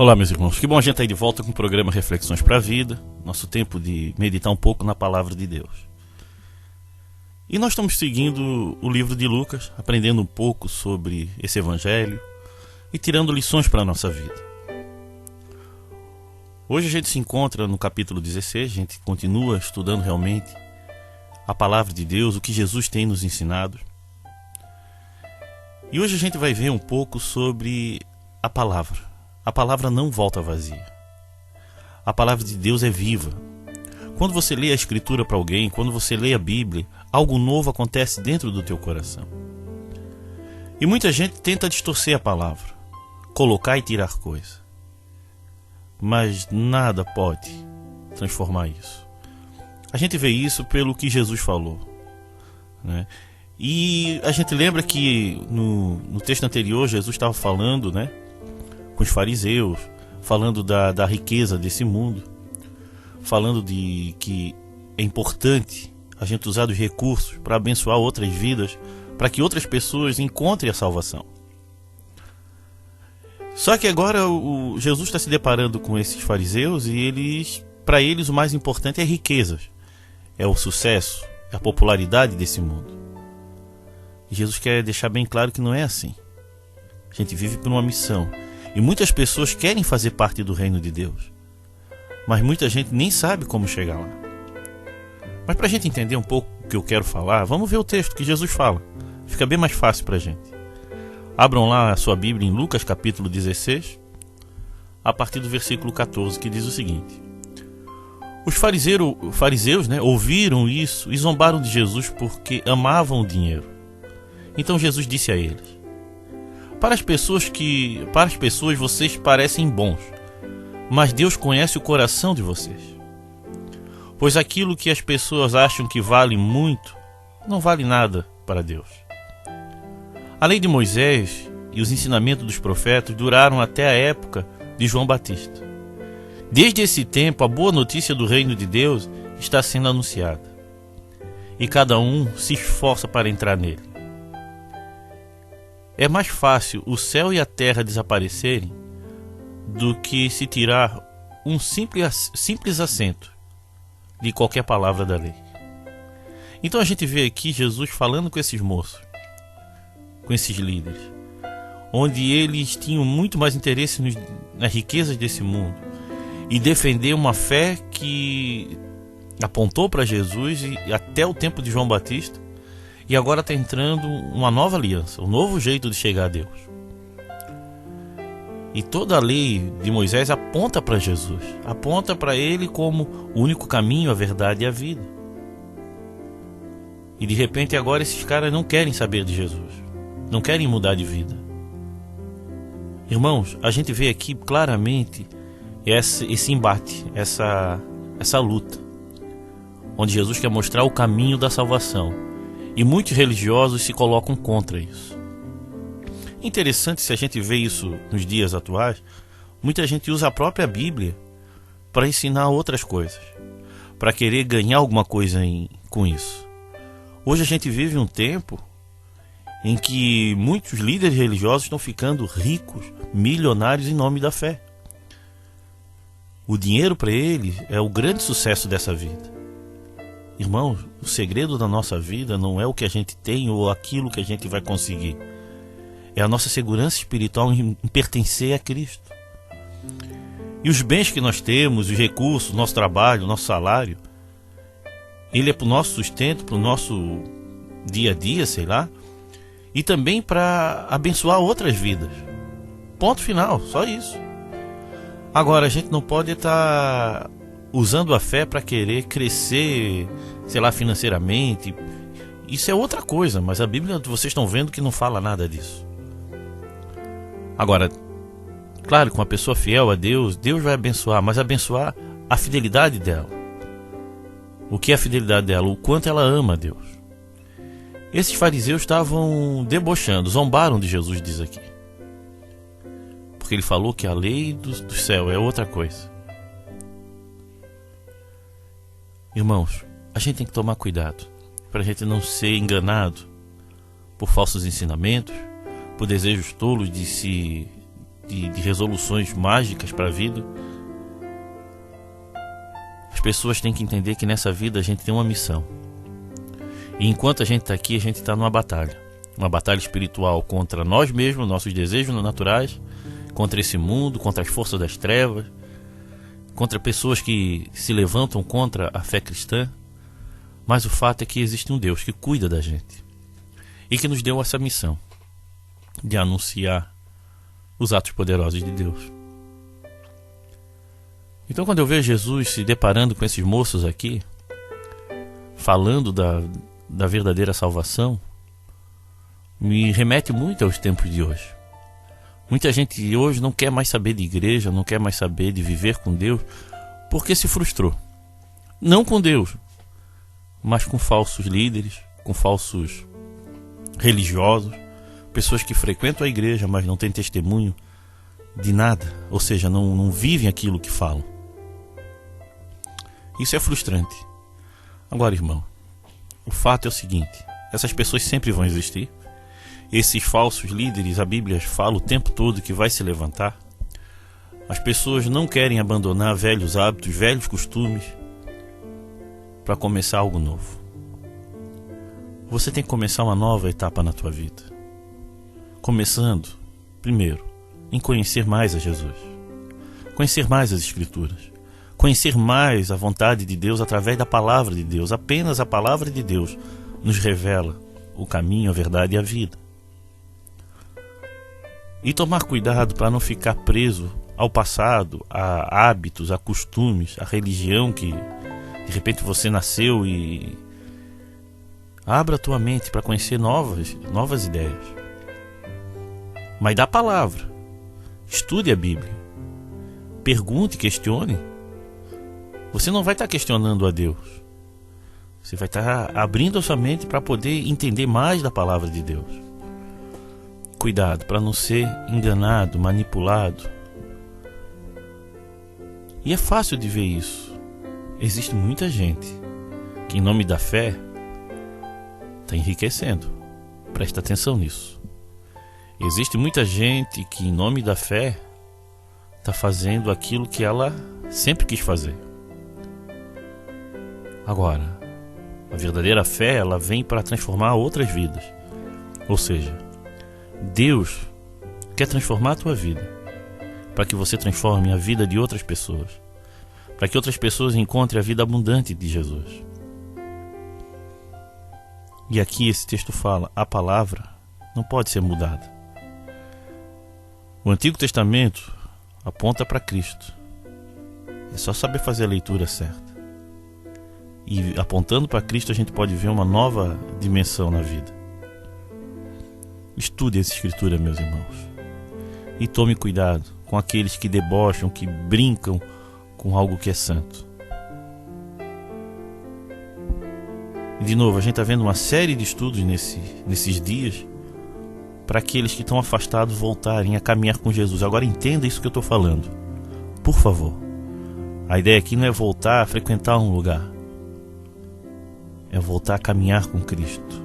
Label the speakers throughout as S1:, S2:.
S1: Olá, meus irmãos, que bom a gente estar aí de volta com o programa Reflexões para a Vida, nosso tempo de meditar um pouco na Palavra de Deus. E nós estamos seguindo o livro de Lucas, aprendendo um pouco sobre esse Evangelho e tirando lições para a nossa vida. Hoje a gente se encontra no capítulo 16, a gente continua estudando realmente a Palavra de Deus, o que Jesus tem nos ensinado. E hoje a gente vai ver um pouco sobre a Palavra. A palavra não volta vazia. A palavra de Deus é viva. Quando você lê a Escritura para alguém, quando você lê a Bíblia, algo novo acontece dentro do teu coração. E muita gente tenta distorcer a palavra, colocar e tirar coisa. Mas nada pode transformar isso. A gente vê isso pelo que Jesus falou, né? E a gente lembra que no texto anterior Jesus estava falando, né, com os fariseus, falando da riqueza desse mundo, falando de que é importante a gente usar os recursos para abençoar outras vidas, para que outras pessoas encontrem a salvação. Só que agora Jesus está se deparando com esses fariseus e para eles o mais importante é riquezas, é o sucesso, é a popularidade desse mundo. E Jesus quer deixar bem claro que não é assim. A gente vive por uma missão. E muitas pessoas querem fazer parte do reino de Deus, mas muita gente nem sabe como chegar lá. Mas para a gente entender um pouco o que eu quero falar, vamos ver o texto que Jesus fala. Fica bem mais fácil para a gente. Abram lá a sua Bíblia em Lucas capítulo 16, a partir do versículo 14, que diz o seguinte: Os fariseus, ouviram isso e zombaram de Jesus porque amavam o dinheiro. Então Jesus disse a eles: Para as pessoas vocês parecem bons, mas Deus conhece o coração de vocês. Pois aquilo que as pessoas acham que vale muito, não vale nada para Deus. A lei de Moisés e os ensinamentos dos profetas duraram até a época de João Batista. Desde esse tempo, a boa notícia do reino de Deus está sendo anunciada, e cada um se esforça para entrar nele. É mais fácil o céu e a terra desaparecerem do que se tirar um simples acento de qualquer palavra da lei. Então a gente vê aqui Jesus falando com esses moços, com esses líderes, onde eles tinham muito mais interesse nas riquezas desse mundo e defender uma fé que apontou para Jesus e até o tempo de João Batista. E agora está entrando uma nova aliança, um novo jeito de chegar a Deus. E toda a lei de Moisés aponta para Jesus, aponta para Ele como o único caminho, a verdade e a vida. E de repente agora esses caras não querem saber de Jesus, não querem mudar de vida. Irmãos, a gente vê aqui claramente esse embate, essa luta, onde Jesus quer mostrar o caminho da salvação. E muitos religiosos se colocam contra isso. Interessante, se a gente vê isso nos dias atuais, muita gente usa a própria Bíblia para ensinar outras coisas, para querer ganhar alguma coisa com isso. Hoje a gente vive um tempo em que muitos líderes religiosos estão ficando ricos, milionários em nome da fé. O dinheiro para eles é o grande sucesso dessa vida. Irmãos, o segredo da nossa vida não é o que a gente tem ou aquilo que a gente vai conseguir. É a nossa segurança espiritual em pertencer a Cristo. E os bens que nós temos, os recursos, o nosso trabalho, o nosso salário, ele é para o nosso sustento, para o nosso dia a dia, sei lá, e também para abençoar outras vidas. Ponto final, só isso. Agora, a gente não pode estar usando a fé para querer crescer, sei lá, financeiramente. Isso é outra coisa, mas a Bíblia, vocês estão vendo que não fala nada disso. Agora, claro, com uma pessoa fiel a Deus, Deus vai abençoar, mas abençoar a fidelidade dela. O que é a fidelidade dela? O quanto ela ama a Deus. Esses fariseus estavam debochando, zombaram de Jesus, diz aqui. Porque ele falou que a lei do céu é outra coisa. Irmãos, a gente tem que tomar cuidado para a gente não ser enganado por falsos ensinamentos, por desejos tolos de de resoluções mágicas para a vida. As pessoas têm que entender que nessa vida a gente tem uma missão. E enquanto a gente está aqui, a gente está numa batalha. Uma batalha espiritual contra nós mesmos, nossos desejos naturais, contra esse mundo, contra as forças das trevas, contra pessoas que se levantam contra a fé cristã. Mas o fato é que existe um Deus que cuida da gente e que nos deu essa missão de anunciar os atos poderosos de Deus. Então, quando eu vejo Jesus se deparando com esses moços aqui, falando da verdadeira salvação, me remete muito aos tempos de hoje. Muita gente hoje não quer mais saber de igreja, não quer mais saber de viver com Deus, porque se frustrou. Não com Deus, mas com falsos líderes, com falsos religiosos, pessoas que frequentam a igreja, mas não têm testemunho de nada, ou seja, não vivem aquilo que falam. Isso é frustrante. Agora, irmão, o fato é o seguinte: essas pessoas sempre vão existir. Esses falsos líderes, a Bíblia fala o tempo todo que vai se levantar. As pessoas não querem abandonar velhos hábitos, velhos costumes, para começar algo novo. Você tem que começar uma nova etapa na tua vida. Começando, primeiro, em conhecer mais a Jesus. Conhecer mais as Escrituras. Conhecer mais a vontade de Deus através da palavra de Deus. Apenas a palavra de Deus nos revela o caminho, a verdade e a vida. E tomar cuidado para não ficar preso ao passado, a hábitos, a costumes, a religião que de repente você nasceu. E abra a tua mente para conhecer novas ideias. Mas da palavra. Estude a Bíblia. Pergunte, questione. Você não vai estar questionando a Deus. Você vai estar abrindo a sua mente para poder entender mais da palavra de Deus. Cuidado para não ser enganado, manipulado. E é fácil de ver isso. Existe muita gente que, em nome da fé, está enriquecendo. Presta atenção nisso. Existe muita gente que, em nome da fé, está fazendo aquilo que ela sempre quis fazer. Agora, a verdadeira fé, ela vem para transformar outras vidas. Ou seja, Deus quer transformar a tua vida, para que você transforme a vida de outras pessoas, para que outras pessoas encontrem a vida abundante de Jesus. E aqui esse texto fala, a palavra não pode ser mudada. O Antigo Testamento aponta para Cristo. É só saber fazer a leitura certa. E apontando para Cristo a gente pode ver uma nova dimensão na vida. Estude essa Escritura, meus irmãos. E tome cuidado com aqueles que debocham, que brincam com algo que é santo. E de novo, a gente está vendo uma série de estudos nesses dias para aqueles que estão afastados voltarem a caminhar com Jesus. Agora entenda isso que eu estou falando. Por favor. A ideia aqui não é voltar a frequentar um lugar. É voltar a caminhar com Cristo,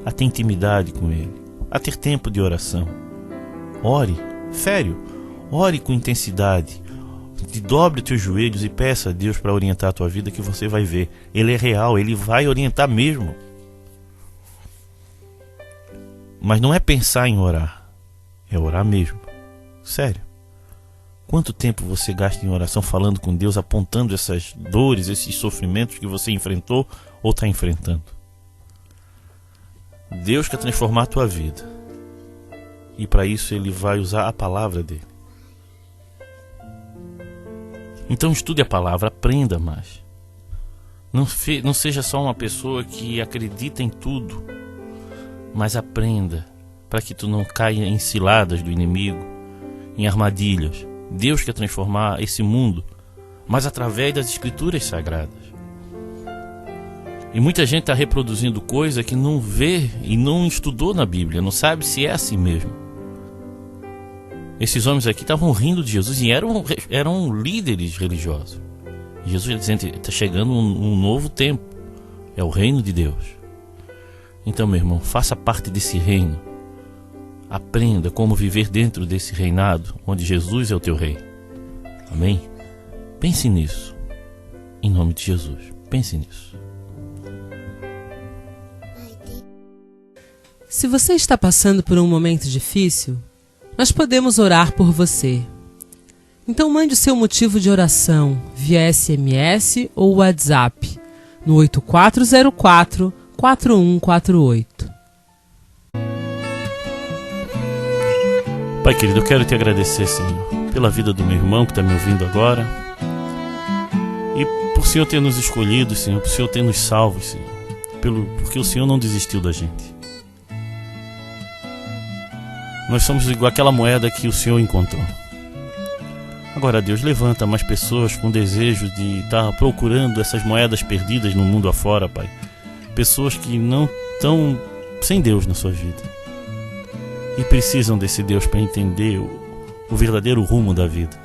S1: a ter intimidade com Ele, a ter tempo de oração. Ore, sério, ore com intensidade. Dobre os teus joelhos e peça a Deus para orientar a tua vida, que você vai ver. Ele é real, Ele vai orientar mesmo. Mas não é pensar em orar, é orar mesmo. Sério. Quanto tempo você gasta em oração falando com Deus, apontando essas dores, esses sofrimentos que você enfrentou ou está enfrentando? Deus quer transformar a tua vida. E para isso Ele vai usar a palavra dEle. Então estude a palavra, aprenda mais. Não seja só uma pessoa que acredita em tudo, mas aprenda para que tu não caia em ciladas do inimigo, em armadilhas. Deus quer transformar esse mundo, mas através das Escrituras Sagradas. E muita gente está reproduzindo coisa que não vê e não estudou na Bíblia, não sabe se é assim mesmo. Esses homens aqui estavam rindo de Jesus e eram líderes religiosos. E Jesus dizendo, está chegando um novo tempo, é o reino de Deus. Então, meu irmão, faça parte desse reino. aprenda como viver dentro desse reinado onde Jesus é o teu rei. Amém? Pense nisso. Em nome de Jesus. Pense nisso.
S2: Se você está passando por um momento difícil, nós podemos orar por você. Então mande o seu motivo de oração via SMS ou WhatsApp no 8404-4148.
S1: Pai querido, eu quero te agradecer, Senhor, pela vida do meu irmão que está me ouvindo agora. E por o Senhor ter nos escolhido, Senhor, por o Senhor ter nos salvo, Senhor, porque o Senhor não desistiu da gente. Nós somos igual aquela moeda que o Senhor encontrou. Agora, Deus, levanta mais pessoas com desejo de estar procurando essas moedas perdidas no mundo afora, Pai. Pessoas que não estão sem Deus na sua vida e precisam desse Deus para entender o verdadeiro rumo da vida.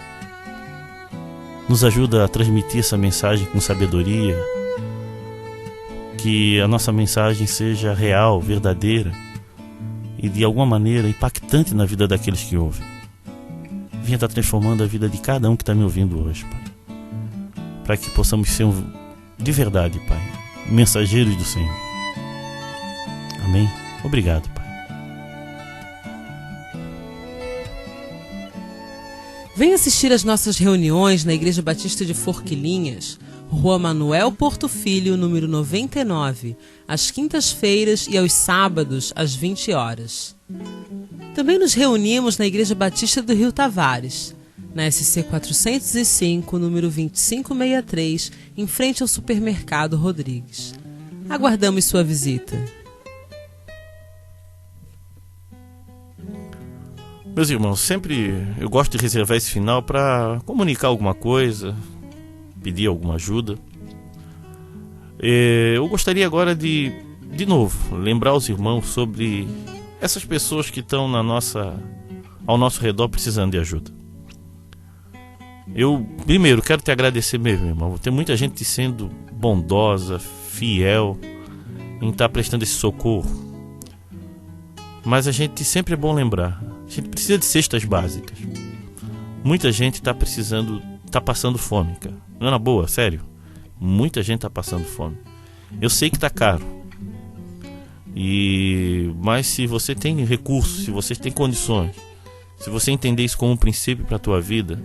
S1: Nos ajuda a transmitir essa mensagem com sabedoria, que a nossa mensagem seja real, verdadeira e de alguma maneira impactante na vida daqueles que ouvem. Venha estar transformando a vida de cada um que está me ouvindo hoje, Pai, para que possamos ser de verdade, Pai, mensageiros do Senhor. Amém? Obrigado, Pai.
S2: Venha assistir às nossas reuniões na Igreja Batista de Forquilinhas, Rua Manuel Porto Filho, número 99, às quintas-feiras e aos sábados, às 20 horas. Também nos reunimos na Igreja Batista do Rio Tavares, na SC 405, número 2563, em frente ao Supermercado Rodrigues. Aguardamos sua visita.
S1: Meus irmãos, sempre eu gosto de reservar esse final para comunicar alguma coisa, pedir alguma ajuda. Eu gostaria agora de novo, lembrar os irmãos sobre essas pessoas que estão ao nosso redor precisando de ajuda. Eu, primeiro, quero te agradecer mesmo, irmão. Tem muita gente sendo bondosa, fiel, em estar prestando esse socorro. Mas a gente sempre é bom lembrar, a gente precisa de cestas básicas. Muita gente está passando fome, cara. Não é na boa, sério. Muita gente está passando fome. Eu sei que está caro. Mas se você tem recursos, se você tem condições, se você entender isso como um princípio para a tua vida,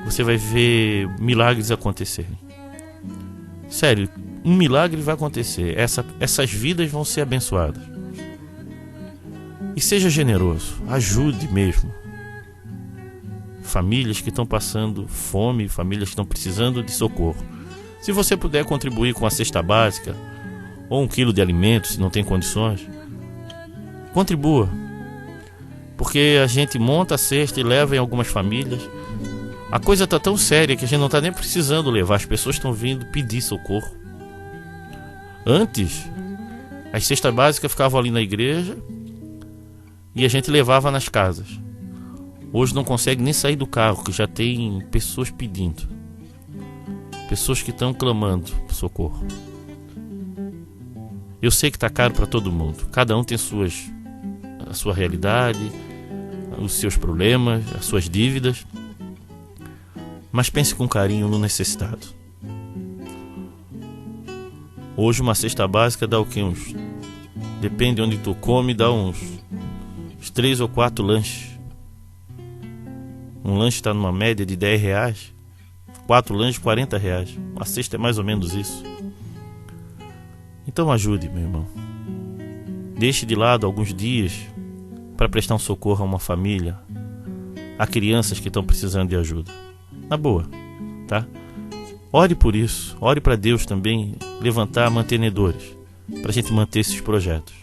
S1: você vai ver milagres acontecerem. Sério, um milagre vai acontecer. Essas vidas vão ser abençoadas. E seja generoso, ajude mesmo. Famílias que estão passando fome, famílias que estão precisando de socorro. Se você puder contribuir com a cesta básica, ou 1 quilo de alimento, se não tem condições, contribua. Porque a gente monta a cesta e leva em algumas famílias. A coisa está tão séria que a gente não está nem precisando levar. As pessoas estão vindo pedir socorro. Antes, as cestas básicas ficavam ali na igreja e a gente levava nas casas. Hoje não consegue nem sair do carro, que já tem pessoas pedindo. Pessoas que estão clamando por socorro. Eu sei que está caro para todo mundo. Cada um tem a sua realidade, os seus problemas, as suas dívidas. Mas pense com carinho no necessitado. Hoje uma cesta básica dá o quê? Depende de onde tu come, dá uns 3 ou 4 lanches. Um lanche está numa média de R$10. 4 lanches, R$40. Uma cesta é mais ou menos isso. Então ajude, meu irmão. Deixe de lado alguns dias para prestar um socorro a uma família, a crianças que estão precisando de ajuda. Na boa, tá? Ore por isso. Ore para Deus também levantar mantenedores para a gente manter esses projetos.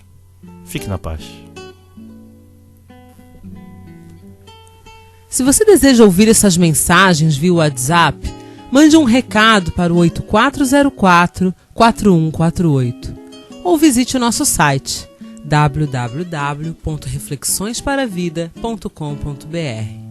S1: Fique na paz.
S2: Se você deseja ouvir essas mensagens via WhatsApp, mande um recado para o 8404-4148 ou visite o nosso site www.reflexõesparavida.com.br.